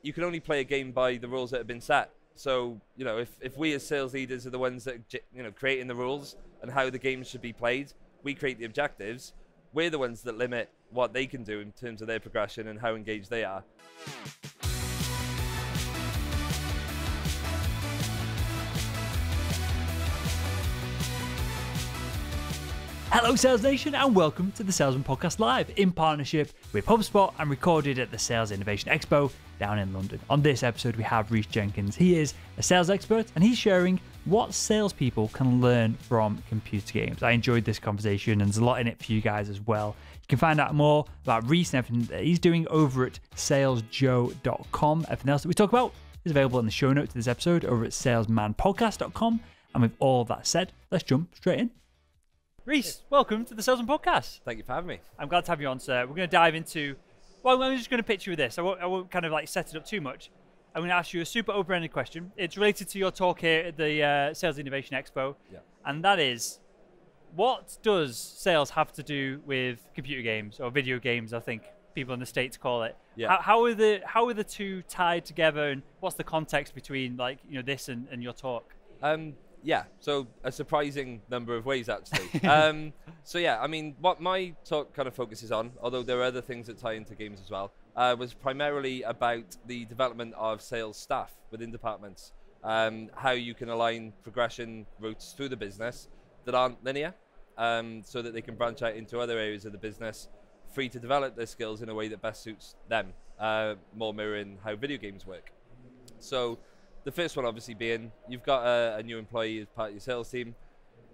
you can only play a game by the rules that have been set. So, you know, if we as sales leaders are the ones that, you know, creating the rules and how the game should be played, we create the objectives, we're the ones that limit what they can do in terms of their progression and how engaged they are. Hello Sales Nation and welcome to the Salesman Podcast Live in partnership with HubSpot and recorded at the Sales Innovation Expo down in London. On this episode we have Rhys Jenkins. He is a sales expert and he's sharing what salespeople can learn from computer games. I enjoyed this conversation and there's a lot in it for you guys as well. You can find out more about Rhys and everything that he's doing over at salesjoe.com. Everything else that we talk about is available in the show notes to this episode over at salesmanpodcast.com. And with all that said, let's jump straight in. Rhys, welcome to the Salesman Podcast. Thank you for having me. I'm glad to have you on, sir. We're going to dive into, well, I'm just going to pitch you with this. I won't kind of like set it up too much. I'm going to ask you a super open-ended question. It's related to your talk here at the Sales Innovation Expo. Yeah. And that is, what does sales have to do with computer games or video games, I think people in the States call it? Yeah. How are the two tied together and what's the context between like, you know, this and your talk? Yeah, so a surprising number of ways, actually. So yeah, I mean, what my talk kind of focuses on, although there are other things that tie into games as well, was primarily about the development of sales staff within departments, how you can align progression routes through the business that aren't linear, so that they can branch out into other areas of the business, free to develop their skills in a way that best suits them, more mirroring how video games work. So the first one obviously being, you've got a new employee as part of your sales team.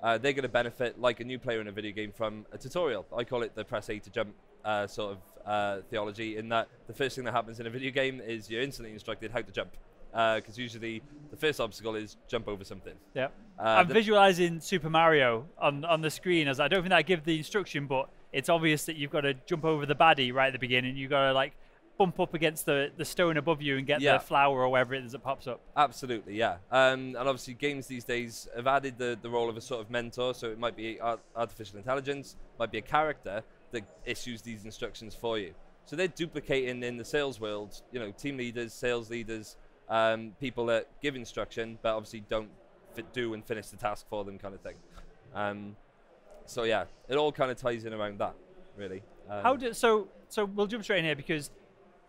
They're going to benefit, like a new player in a video game, from a tutorial. I call it the press A to jump sort of theology, in that the first thing that happens in a video game is you're instantly instructed how to jump. Because usually the first obstacle is jump over something. Yeah. I'm visualizing Super Mario on the screen, as I don't think I give the instruction, but it's obvious that you've got to jump over the baddie right at the beginning. You've got to like bump up against the stone above you and get the flower or whatever it is that pops up. Absolutely, yeah. And obviously games these days have added the role of a sort of mentor, so it might be artificial intelligence, might be a character that issues these instructions for you. So they're duplicating in the sales world, you know, team leaders, sales leaders, people that give instruction, but obviously don't do and finish the task for them, kind of thing. So yeah, it all kind of ties in around that, really. So we'll jump straight in here, because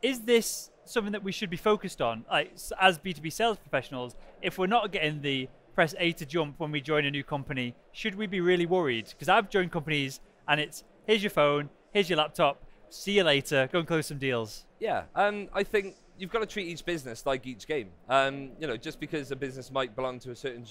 is this something that we should be focused on, like as B2B sales professionals? If we're not getting the press A to jump when we join a new company, should we be really worried? Because I've joined companies and it's, here's your phone, here's your laptop, see you later, go and close some deals. Yeah, I think you've got to treat each business like each game. You know, just because a business might belong to a certain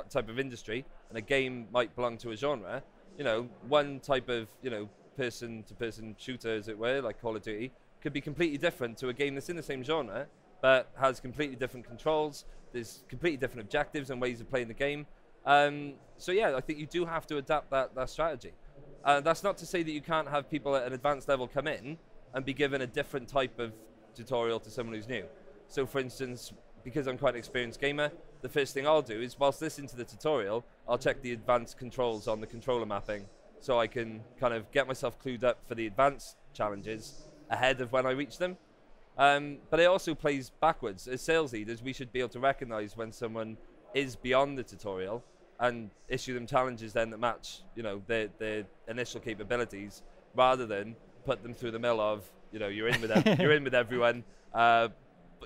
type of industry and a game might belong to a genre, you know, one type of, you know, person-to-person shooter, as it were, like Call of Duty, could be completely different to a game that's in the same genre, but has completely different controls. There's completely different objectives and ways of playing the game. So yeah, I think you do have to adapt that strategy. That's not to say that you can't have people at an advanced level come in and be given a different type of tutorial to someone who's new. So for instance, because I'm quite an experienced gamer, the first thing I'll do is, whilst listening to the tutorial, I'll check the advanced controls on the controller mapping, so I can kind of get myself clued up for the advanced challenges ahead of when I reach them. But it also plays backwards. As sales leaders, we should be able to recognize when someone is beyond the tutorial and issue them challenges then that match, you know, their initial capabilities, rather than put them through the mill of, you know, you're in with everyone,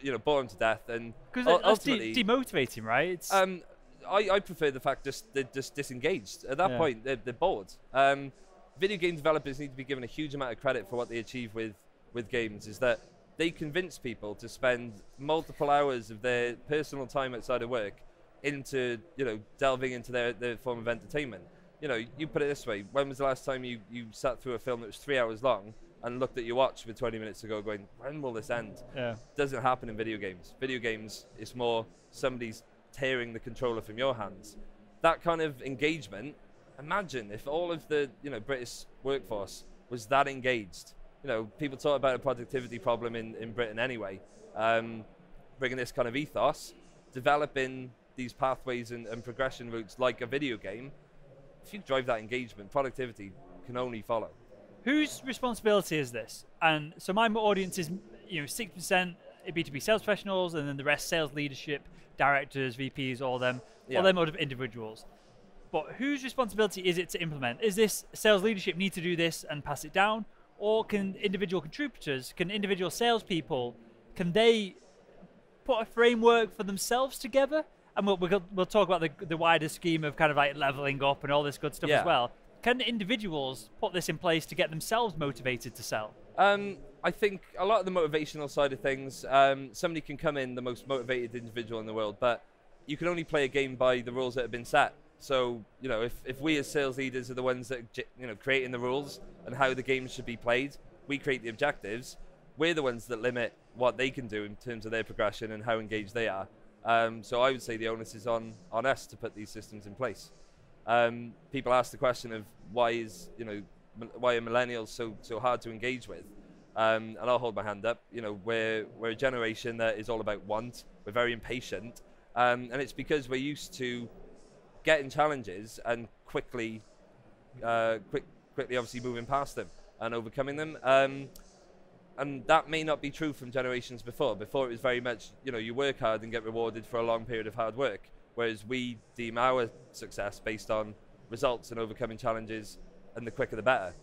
you know, bore them to death, and because ultimately demotivating, right? It's I prefer the fact they're just disengaged at that point. They're bored. Video game developers need to be given a huge amount of credit for what they achieve with games, is that they convince people to spend multiple hours of their personal time outside of work into, you know, delving into their form of entertainment. You know, you put it this way, when was the last time you sat through a film that was 3 hours long and looked at your watch for 20 minutes ago going, when will this end? Yeah. Doesn't happen in video games. Video games, it's more somebody's tearing the controller from your hands. That kind of engagement, imagine if all of the, you know, British workforce was that engaged. You know, people talk about a productivity problem in Britain anyway. Bringing this kind of ethos, developing these pathways and progression routes like a video game, if you drive that engagement, productivity can only follow. Whose responsibility is this? And so my audience is, you know, 6% B2B sales professionals, and then the rest sales leadership, directors, VPs, all them individuals. But whose responsibility is it to implement? Is this sales leadership need to do this and pass it down? Or can individual contributors, can individual salespeople, can they put a framework for themselves together? And we'll talk about the wider scheme of kind of like leveling up and all this good stuff as well. Can individuals put this in place to get themselves motivated to sell? I think a lot of the motivational side of things, somebody can come in the most motivated individual in the world, but you can only play a game by the rules that have been set. So, if we as sales leaders are the ones that, creating the rules and how the game should be played, we create the objectives, we're the ones that limit what they can do in terms of their progression and how engaged they are. So I would say the onus is on us to put these systems in place. People ask the question of why are millennials so hard to engage with? And I'll hold my hand up. We're a generation that is all about want. We're very impatient, and it's because we're used to getting challenges and quickly obviously moving past them and overcoming them. And that may not be true from generations before. Before it was very much, you work hard and get rewarded for a long period of hard work. Whereas we deem our success based on results and overcoming challenges, and the quicker the better.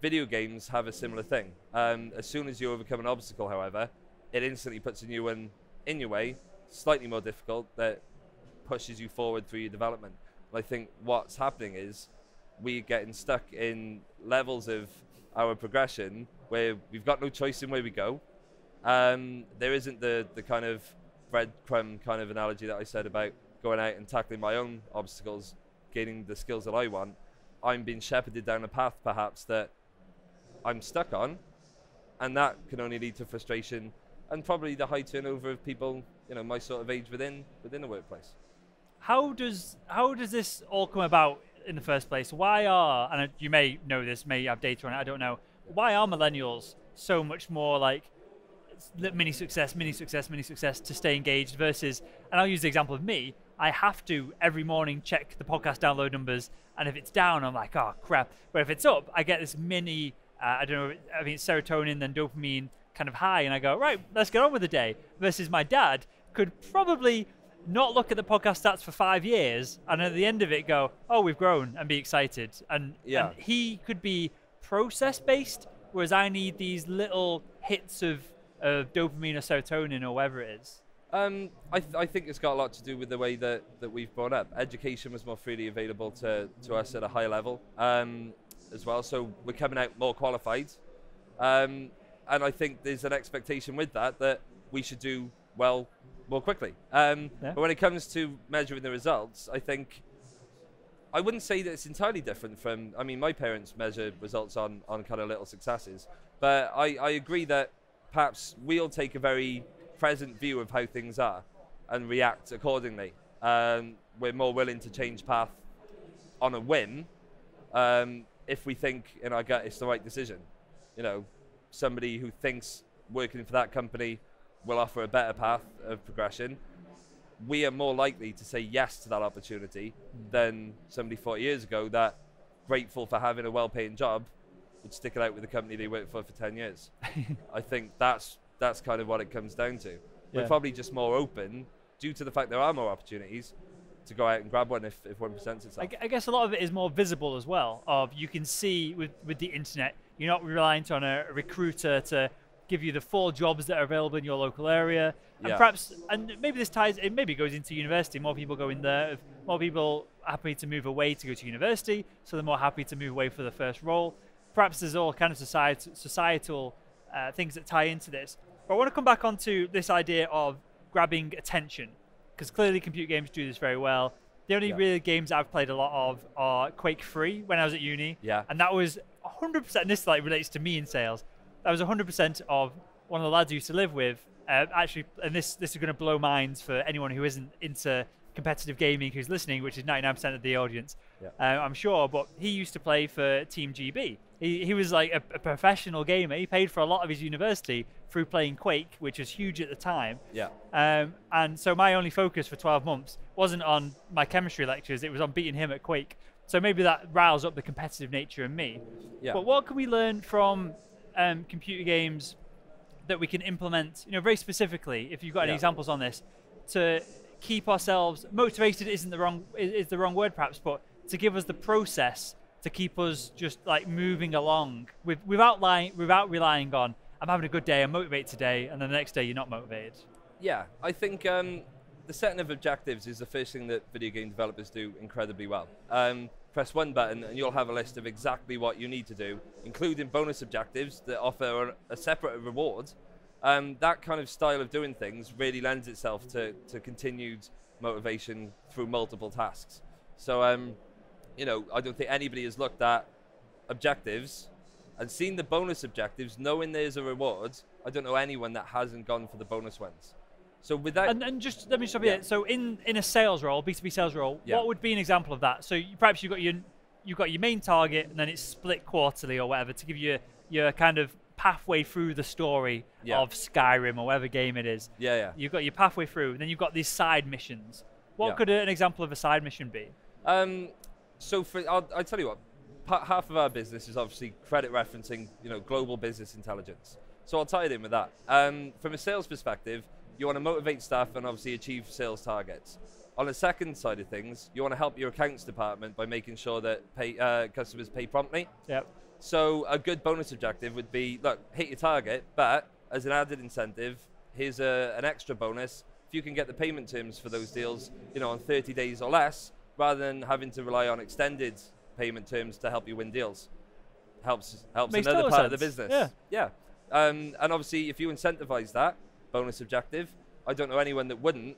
Video games have a similar thing. As soon as you overcome an obstacle, however, it instantly puts a new one in your way, slightly more difficult, that pushes you forward through your development. And I think what's happening is we're getting stuck in levels of our progression where we've got no choice in where we go. There isn't the kind of breadcrumb kind of analogy that I said about going out and tackling my own obstacles, gaining the skills that I want. I'm being shepherded down a path perhaps that I'm stuck on, and that can only lead to frustration and probably the high turnover of people, my sort of age within the workplace. How does this all come about in the first place? Why are, and you may know this, may have data on it, I don't know, why are millennials so much more like mini success to stay engaged versus, and I'll use the example of me, I have to every morning check the podcast download numbers, and if it's down, I'm like, oh crap. But if it's up, I get this mini, it's serotonin, then dopamine kind of high, and I go, right, let's get on with the day. Versus my dad could probably not look at the podcast stats for 5 years, and at the end of it go, oh, we've grown, and be excited. And he could be process-based, whereas I need these little hits of dopamine or serotonin or whatever it is. I think it's got a lot to do with the way that we've brought up. Education was more freely available to us at a high level as well, so we're coming out more qualified. And I think there's an expectation with that we should do well more quickly. But when it comes to measuring the results, I wouldn't say that it's entirely different from, my parents measure results on kind of little successes, but I agree that perhaps we'll take a very present view of how things are and react accordingly. We're more willing to change path on a whim if we think in our gut it's the right decision. Somebody who thinks working for that company will offer a better path of progression, we are more likely to say yes to that opportunity than somebody 40 years ago that, grateful for having a well-paying job, would stick it out with the company they worked for 10 years. I think that's kind of what it comes down to. We're probably just more open, due to the fact there are more opportunities, to go out and grab one if one presents itself. I guess a lot of it is more visible as well. You can see with the internet, you're not reliant on a recruiter to give you the 4 jobs that are available in your local area. And perhaps, and maybe this ties, it maybe goes into university. More people go in there. More people are happy to move away to go to university, so they're more happy to move away for the first role. Perhaps there's all kind of societal things that tie into this. But I want to come back onto this idea of grabbing attention, because clearly computer games do this very well. The only real games I've played a lot of are Quake 3 when I was at uni. And that was 100%, and this relates to me in sales, that was 100% of one of the lads I used to live with. Actually, and this is going to blow minds for anyone who isn't into competitive gaming who's listening, which is 99% of the audience, I'm sure. But he used to play for Team GB. He was like a professional gamer. He paid for a lot of his university through playing Quake, which was huge at the time. And so my only focus for 12 months wasn't on my chemistry lectures. It was on beating him at Quake. So maybe that riles up the competitive nature in me. But what can we learn from computer games that we can implement, very specifically, if you've got any Yeah. examples on this, to keep ourselves motivated is the wrong word perhaps, but to give us the process to keep us just like moving along without relying on, I'm having a good day, I'm motivated today, and then the next day you're not motivated. Yeah, I think the setting of objectives is the first thing that video game developers do incredibly well. Press one button and you'll have a list of exactly what you need to do, including bonus objectives that offer a separate reward. That kind of style of doing things really lends itself to continued motivation through multiple tasks. So, I don't think anybody has looked at objectives and seen the bonus objectives, knowing there's a reward. I don't know anyone that hasn't gone for the bonus ones. So with that, and just let me stop you there. So in a sales role, B2B sales role, what would be an example of that? So perhaps you've got your main target, and then it's split quarterly or whatever to give you your kind of pathway through the story of Skyrim or whatever game it is. Yeah. You've got your pathway through, and then you've got these side missions. What could an example of a side mission be? So I'll tell you what. Half of our business is obviously credit referencing, global business intelligence. So I'll tie it in with that. From a sales perspective, you want to motivate staff and obviously achieve sales targets. On the second side of things, you want to help your accounts department by making sure that customers pay promptly. Yep. So a good bonus objective would be, look, hit your target, but as an added incentive, here's an extra bonus. If you can get the payment terms for those deals, on 30 days or less, rather than having to rely on extended payment terms to help you win deals. Helps Makes another total part of the sense. business. Yeah. And obviously, if you incentivize that bonus objective, I don't know anyone that wouldn't,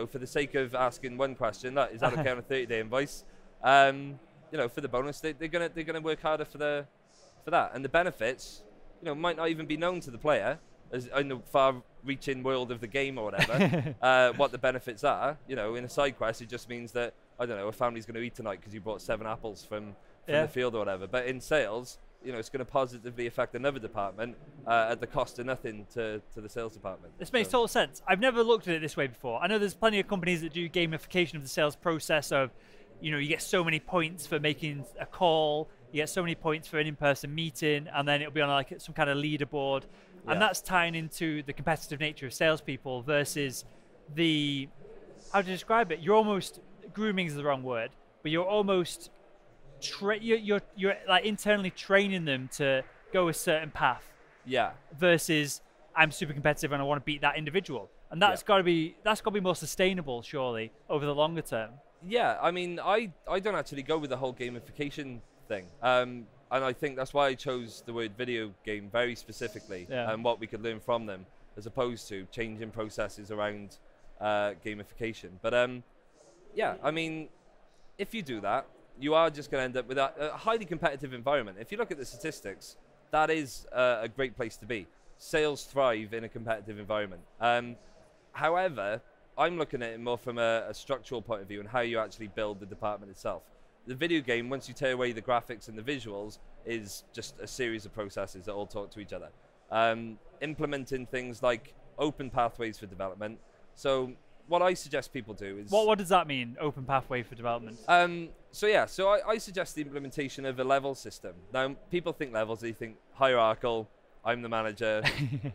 for the sake of asking one question, is that okay on a 30-day invoice? For the bonus, they're gonna work harder for that, and the benefits, might not even be known to the player, as in the far-reaching world of the game or whatever. What the benefits are, in a side quest, it just means that a family's going to eat tonight because you brought 7 apples from the field or whatever. But in sales, it's going to positively affect another department at the cost of nothing to the sales department. This makes total sense. I've never looked at it this way before. I know there's plenty of companies that do gamification of the sales process of, you get so many points for making a call, you get so many points for an in-person meeting, and then it'll be on like some kind of leaderboard. And that's tying into the competitive nature of salespeople versus how to describe it? You're almost, grooming is the wrong word, but you're almost you're like internally training them to go a certain path. Yeah. Versus I'm super competitive and I want to beat that individual, and that's got to be more sustainable, surely, over the longer term. Yeah, I mean, I don't actually go with the whole gamification thing, and I think that's why I chose the word video game very specifically, and what we could learn from them, as opposed to changing processes around gamification. But I mean, if you do that, you are just going to end up with a highly competitive environment. If you look at the statistics, that is a great place to be. Sales thrive in a competitive environment. However, I'm looking at it more from a structural point of view and how you actually build the department itself. The video game, once you tear away the graphics and the visuals, is just a series of processes that all talk to each other. Implementing things like open pathways for development. So what I suggest people do is... What does that mean, open pathway for development? So I suggest the implementation of a level system. Now, people think levels, they think hierarchical, I'm the manager,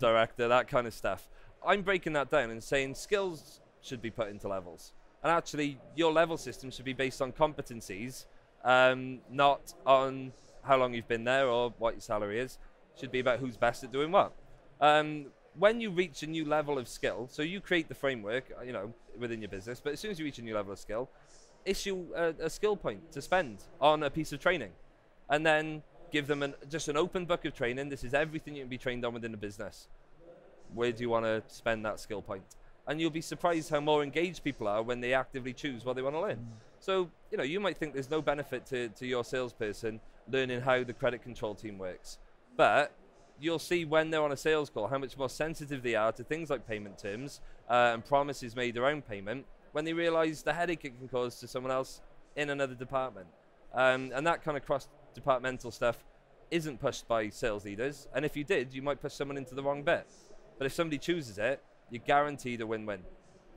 director, that kind of stuff. I'm breaking that down and saying skills should be put into levels. And actually, your level system should be based on competencies, not on how long you've been there or what your salary is. It should be about who's best at doing what. When you reach a new level of skill, so you create the framework, within your business, but as soon as you reach a new level of skill, issue a skill point to spend on a piece of training, and then give them just an open book of training. This is everything you can be trained on within the business. Where do you want to spend that skill point? And you'll be surprised how more engaged people are when they actively choose what they want to learn. So, you might think there's no benefit to your salesperson learning how the credit control team works, but you'll see when they're on a sales call how much more sensitive they are to things like payment terms and promises made around payment when they realize the headache it can cause to someone else in another department. And that kind of cross-departmental stuff isn't pushed by sales leaders. And if you did, you might push someone into the wrong bit. But if somebody chooses it, you're guaranteed a win-win.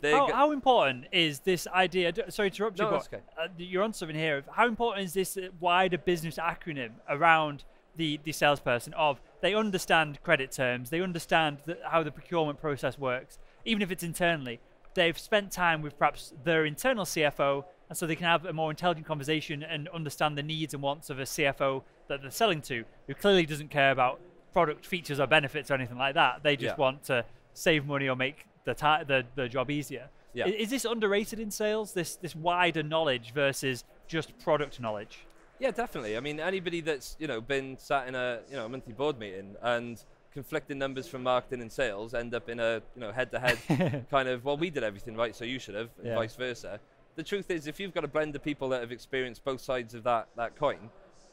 How important is this idea? Sorry to interrupt you, no, but okay. You're on something here. How important is this wider business acronym around the salesperson of they understand credit terms, they understand how the procurement process works, even if it's internally. They've spent time with perhaps their internal CFO, and so they can have a more intelligent conversation and understand the needs and wants of a CFO that they're selling to, who clearly doesn't care about product features or benefits or anything like that. They just want to save money or make the job easier. Yeah. Is this underrated in sales, this wider knowledge versus just product knowledge? Yeah, definitely. I mean, anybody that's been sat in a monthly board meeting and conflicting numbers from marketing and sales end up in a head-to-head kind of, well, we did everything right, so you should have, and vice versa. The truth is, if you've got a blend of people that have experienced both sides of that coin,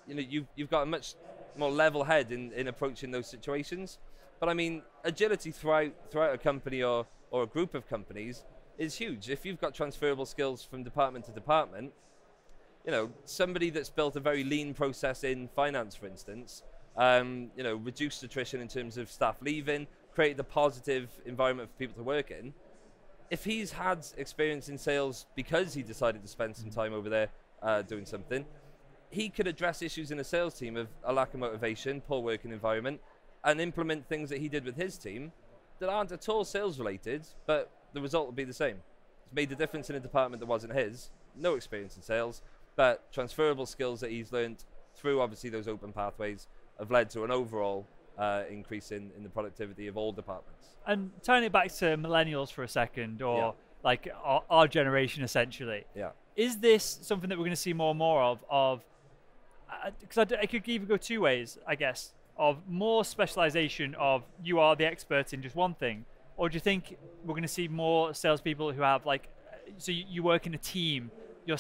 you've got a much more level head in approaching those situations. But I mean, agility throughout a company or a group of companies is huge. If you've got transferable skills from department to department, somebody that's built a very lean process in finance, for instance, reduced attrition in terms of staff leaving, created a positive environment for people to work in. If he's had experience in sales because he decided to spend some time over there doing something, he could address issues in a sales team of a lack of motivation, poor working environment, and implement things that he did with his team that aren't at all sales related, but the result will be the same. It's made the difference in a department that wasn't his, no experience in sales, but transferable skills that he's learned through obviously those open pathways have led to an overall increase in the productivity of all departments. And tying it back to millennials for a second, or like our generation essentially, is this something that we're going to see more and more of because I could either go two ways, I guess, of more specialization of you are the expert in just one thing, or do you think we're going to see more salespeople who have so you work in a team, you've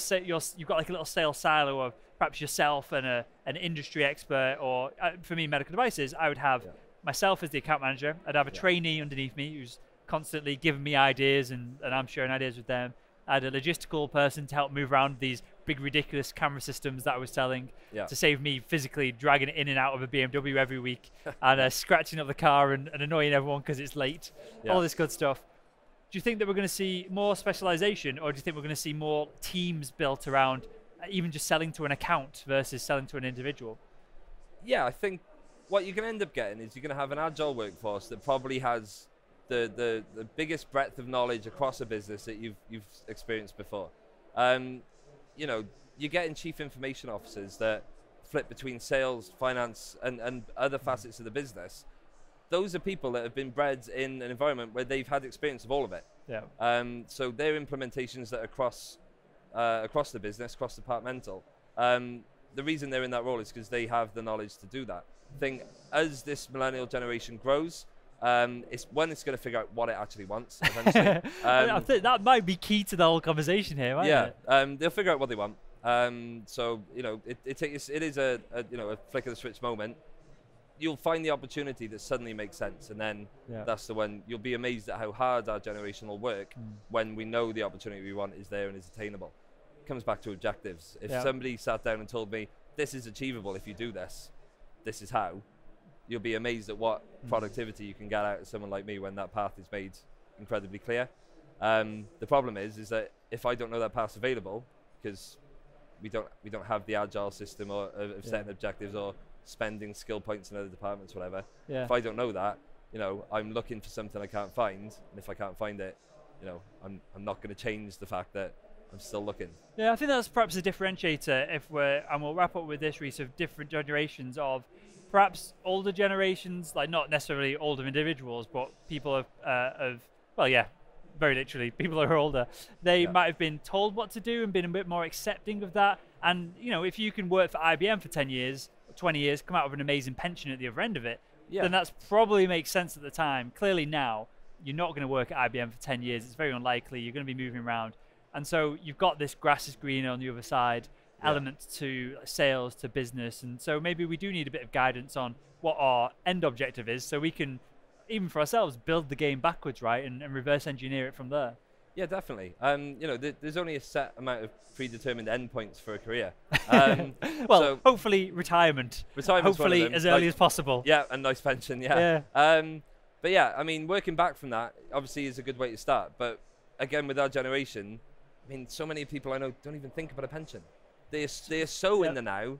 got like a little sales silo of perhaps yourself and an industry expert, or for me, medical devices, I would have myself as the account manager, I'd have a trainee underneath me who's constantly giving me ideas and I'm sharing ideas with them. I had a logistical person to help move around these big, ridiculous camera systems that I was selling to save me physically dragging it in and out of a BMW every week and scratching up the car and annoying everyone because it's late, all this good stuff. Do you think that we're going to see more specialization, or do you think we're going to see more teams built around even just selling to an account versus selling to an individual? Yeah, I think what you're going to end up getting is you're going to have an agile workforce that probably has the biggest breadth of knowledge across a business that you've experienced before. You're getting chief information officers that flip between sales, finance, and other facets of the business. Those are people that have been bred in an environment where they've had experience of all of it. So their implementations that are across the business, cross-departmental. The reason they're in that role is because they have the knowledge to do that. I think as this millennial generation grows, it's going to figure out what it actually wants eventually. I think that might be key to the whole conversation here, mightn't it? They'll figure out what they want. So it is a flick of the switch moment. You'll find the opportunity that suddenly makes sense, and then that's the one. You'll be amazed at how hard our generation will work when we know the opportunity we want is there and is attainable. It comes back to objectives. If somebody sat down and told me, this is achievable if you do this, this is how, you'll be amazed at what productivity you can get out of someone like me when that path is made incredibly clear. The problem is that if I don't know that path's available, because we don't have the agile system or of setting objectives or spending skill points in other departments, whatever. If I don't know that, I'm looking for something I can't find, and if I can't find it, I'm not going to change the fact that I'm still looking. Yeah, I think that's perhaps a differentiator and we'll wrap up with this, Rhys, of different generations of perhaps older generations, like not necessarily older individuals, but people very literally, people who are older, they might have been told what to do and been a bit more accepting of that. And, if you can work for IBM for 10 years, 20 years, come out with an amazing pension at the other end of it, then that's probably makes sense at the time. Clearly now, you're not going to work at IBM for 10 years. It's very unlikely. You're going to be moving around. And so you've got this grass is greener on the other side element to sales, to business. And so maybe we do need a bit of guidance on what our end objective is so we can, even for ourselves, build the game backwards, right, and reverse engineer it from there. Yeah, definitely. There's only a set amount of predetermined endpoints for a career. So hopefully retirement. Hopefully as early as possible. Yeah, a nice pension. But yeah, I mean, working back from that obviously is a good way to start. But again, with our generation, I mean, so many people I know don't even think about a pension. They are so in the now.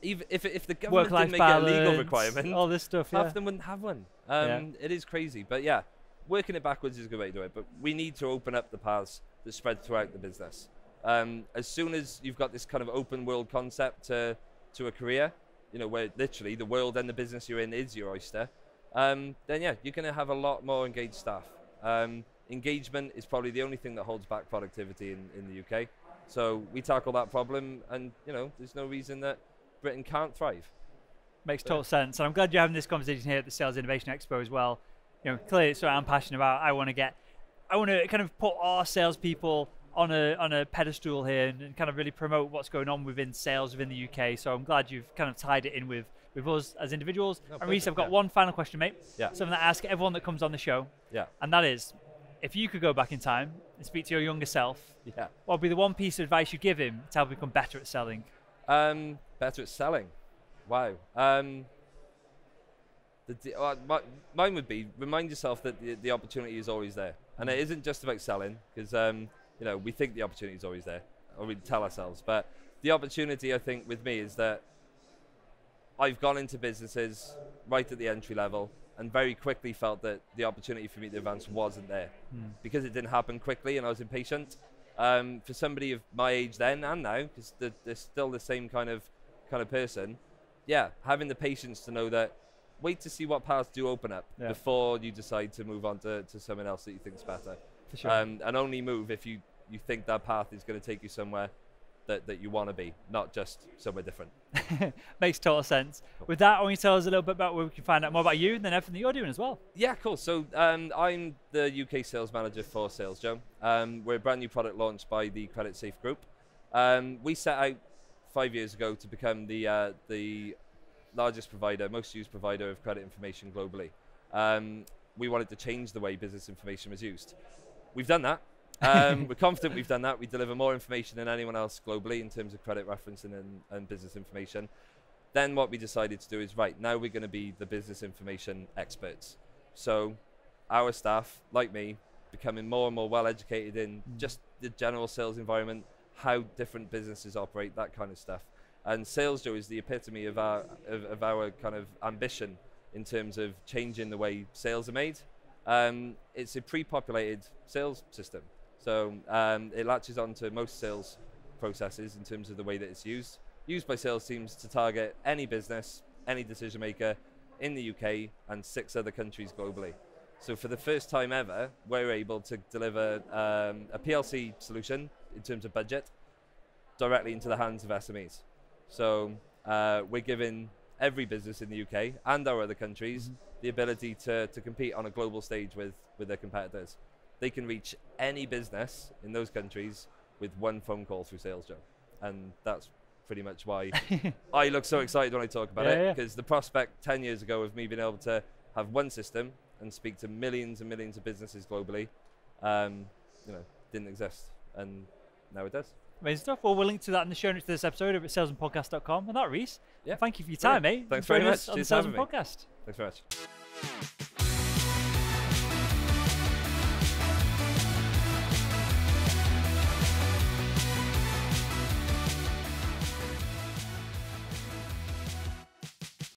even if the government didn't make balance, it a legal requirement, all this stuff, half of them wouldn't have one. Yeah. It is crazy, but yeah, working it backwards is a good way to do it. But we need to open up the paths that spread throughout the business. As soon as you've got this kind of open world concept to a career, you know, where literally the world and the business you're in is your oyster, then yeah, you're going to have a lot more engaged staff. Engagement is probably the only thing that holds back productivity in the UK. So we tackle that problem, and you know, there's no reason that Britain can't thrive. Makes total sense, and I'm glad you're having this conversation here at the Sales Innovation Expo as well. You know, clearly it's what I'm passionate about. I want to kind of put our salespeople on a pedestal here and kind of really promote what's going on within sales within the UK. So I'm glad you've kind of tied it in with us as individuals. No, and Rhys, I've got one final question, mate. Yeah. Something that I ask everyone that comes on the show. Yeah. And that is, if you could go back in time and speak to your younger self, Yeah. what would be the one piece of advice you'd give him to help him become better at selling? Better at selling. Wow. Mine would be, remind yourself that the opportunity is always there. And it isn't just about selling, because you know, we think the opportunity is always there, or we tell ourselves. But the opportunity, I think, with me is that I've gone into businesses right at the entry level and very quickly felt that the opportunity for me to advance wasn't there because it didn't happen quickly and I was impatient. For somebody of my age then and now, because they're still the same kind of person, yeah, having the patience to know that wait to see what paths do open up before you decide to move on to someone else that you think is better. For sure. And only move if you think that path is going to take you somewhere that you want to be, not just somewhere different. Makes total sense. Cool. With that, I want you to tell us a little bit about where we can find out more about you and then everything that you're doing as well. Yeah, cool. So I'm the UK sales manager for Sales Joe. We're a brand new product launched by the Credit Safe Group. We set out 5 years ago to become the largest provider, most used provider of credit information globally. We wanted to change the way business information was used. We've done that. We're confident we've done that. We deliver more information than anyone else globally in terms of credit referencing and business information. Then what we decided to do is, right, now we're going to be the business information experts. So our staff, like me, becoming more and more well educated in just the general sales environment, how different businesses operate, that kind of stuff. And Sales Joe is the epitome of our kind of ambition in terms of changing the way sales are made. It's a pre-populated sales system. So it latches onto most sales processes in terms of the way that it's used by sales teams to target any business, any decision maker in the UK and 6 other countries globally. So for the first time ever, we're able to deliver a PLC solution in terms of budget directly into the hands of SMEs. So we're giving every business in the UK and our other countries the ability to compete on a global stage with their competitors. They can reach any business in those countries with one phone call through Sales Joe. And that's pretty much why I look so excited when I talk about it, because the prospect 10 years ago of me being able to have one system and speak to millions and millions of businesses globally, you know, didn't exist. And now it does. Amazing stuff. Well, we'll link to that in the show notes to this episode over at salesmanpodcast.com. And that, Rhys, thank you for your time, mate. Thanks very much. On the Salesman Podcast. Thanks very much.